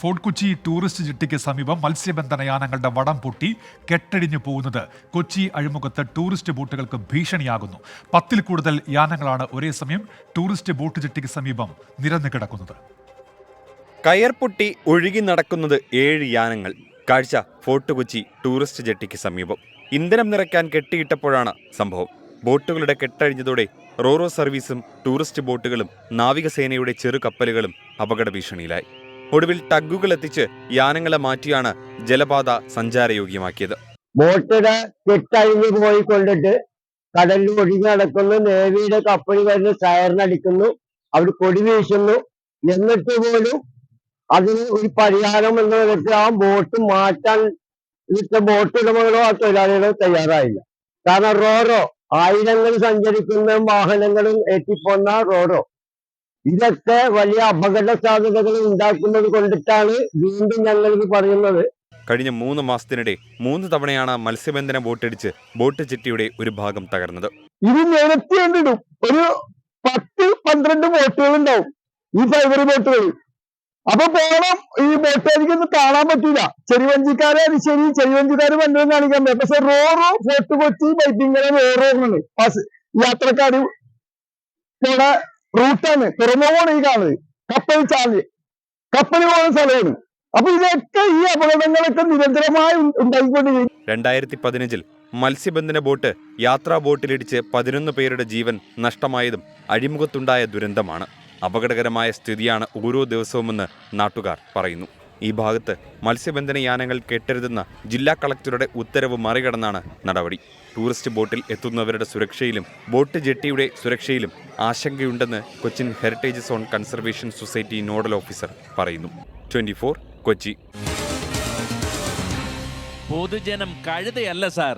Fort Kochi tourist ജെട്ടിക്ക് സമീപം മത്സ്യബന്ധന യാനങ്ങളുടെ വടം പൊട്ടി കെട്ടടിഞ്ഞു പോകുന്നത് കൊച്ചി അഴിമുഖത്ത് ടൂറിസ്റ്റ് ബോട്ടുകൾക്ക് ഭീഷണിയാകുന്നു. 10-ൽ കൂടുതൽ യാനങ്ങളാണ് ഒരേ സമയം ടൂറിസ്റ്റ് ബോട്ട് ജെട്ടിക്ക് സമീപം നിരന്നു കിടക്കുന്നത്. കയർ പൊട്ടി ഒഴുകി നടക്കുന്നത് 7 യാനങ്ങൾ. കാഴ്ച ഫോർട്ട് കൊച്ചി ടൂറിസ്റ്റ് ജെട്ടിക്ക് സമീപം. ഇന്ധനം നിറയ്ക്കാൻ കെട്ടിയിട്ടപ്പോഴാണ് സംഭവം. ബോട്ടുകളുടെ കെട്ടഴിഞ്ഞതോടെ റോറോ സർവീസും ടൂറിസ്റ്റ് ബോട്ടുകളും നാവികസേനയുടെ ചെറു കപ്പലുകളും അപകട ഭീഷണിയിലായി. ഒടുവിൽ ടഗ്ഗുകൾ എത്തിച്ച് യാനങ്ങളെ മാറ്റിയാണ് ജലപാത സഞ്ചാരയോഗ്യമാക്കിയത്. ബോട്ടുടെ കെട്ടഴിഞ്ഞു പോയിക്കൊണ്ടിട്ട് കടലിൽ ഒഴുകി നടക്കുന്നു. നേവിയുടെ കപ്പൽ വരുന്ന സൈറനടിക്കുന്നു, അവർ കൊടി വീശുന്നു. എന്നിട്ട് പോലും അതിന് ഒരു പരിഹാരം എന്ന വിധത്തിൽ ആ ബോട്ട് മാറ്റാൻ ബോട്ട് ഉടമകളോ ആ തൊഴിലാളികളോ തയ്യാറായില്ല. കാരണം റോറോ ആയിരങ്ങൾ സഞ്ചരിക്കുന്ന വാഹനങ്ങളും ഏറ്റിപ്പോന്ന റോറോ ഇതൊക്കെ വലിയ അപകട സാധ്യതകൾ ഉണ്ടാക്കുന്നത് കൊണ്ടിട്ടാണ് വീണ്ടും ഞങ്ങൾ ഇത് പറയുന്നത്. കഴിഞ്ഞ 3 മാസത്തിനിടെ 3 തവണയാണ് മത്സ്യബന്ധന ബോട്ടിടിച്ച് ബോട്ട് ജെട്ടിയുടെ ഒരു ഭാഗം തകർന്നത്. ഇത് നിരത്തിയിടും. ഒരു 10-12 ബോട്ടുകൾ ഉണ്ടാവും, ഈ ഫൈബർ ബോട്ടുകൾ. അപ്പൊ പോണം, ഈ ബോട്ടുകാർക്കൊന്നും കാണാൻ പറ്റില്ല. ചെറിവഞ്ചിക്കാരെ ശരി, ചെറിവഞ്ചിക്കാര് വന്നതും കാണിക്കാൻ പറ്റും. പക്ഷെ റോറോ ഫോർട്ട് കൊച്ചി ബൈക്കിങ്ങനെ റോറോന്നാണ് യാത്രക്കാര് പോണ റൂട്ടാണ്, തുറമുഖമാണ് ഈ കാണുന്നത്. കപ്പൽ പോകുന്ന സ്ഥലമാണ്. അപ്പൊ ഇതൊക്കെ ഈ അപകടങ്ങളൊക്കെ നിരന്തരമായി ഉണ്ടായിക്കൊണ്ടിരിക്കും. 2015-ൽ മത്സ്യബന്ധന ബോട്ട് യാത്രാ ബോട്ടിലിടിച്ച് 11 പേരുടെ ജീവൻ നഷ്ടമായതും അഴിമുഖത്തുണ്ടായ ദുരന്തമാണ്. അപകടകരമായ സ്ഥിതിയാണ് ഓരോ ദിവസവുമെന്ന് നാട്ടുകാർ പറയുന്നു. ഈ ഭാഗത്ത് മത്സ്യബന്ധന യാനങ്ങൾ കെട്ടരുതെന്ന ജില്ലാ കളക്ടറുടെ ഉത്തരവ് മറികടന്നാണ് നടപടി. ടൂറിസ്റ്റ് ബോട്ടിൽ എത്തുന്നവരുടെ സുരക്ഷയിലും ബോട്ട് ജെട്ടിയുടെ സുരക്ഷയിലും ആശങ്കയുണ്ടെന്ന് Cochin heritage zone conservation society nodal officer പറയുന്നു. 24 കൊച്ചി. പൊതുജനം കഴുതയല്ല സാർ.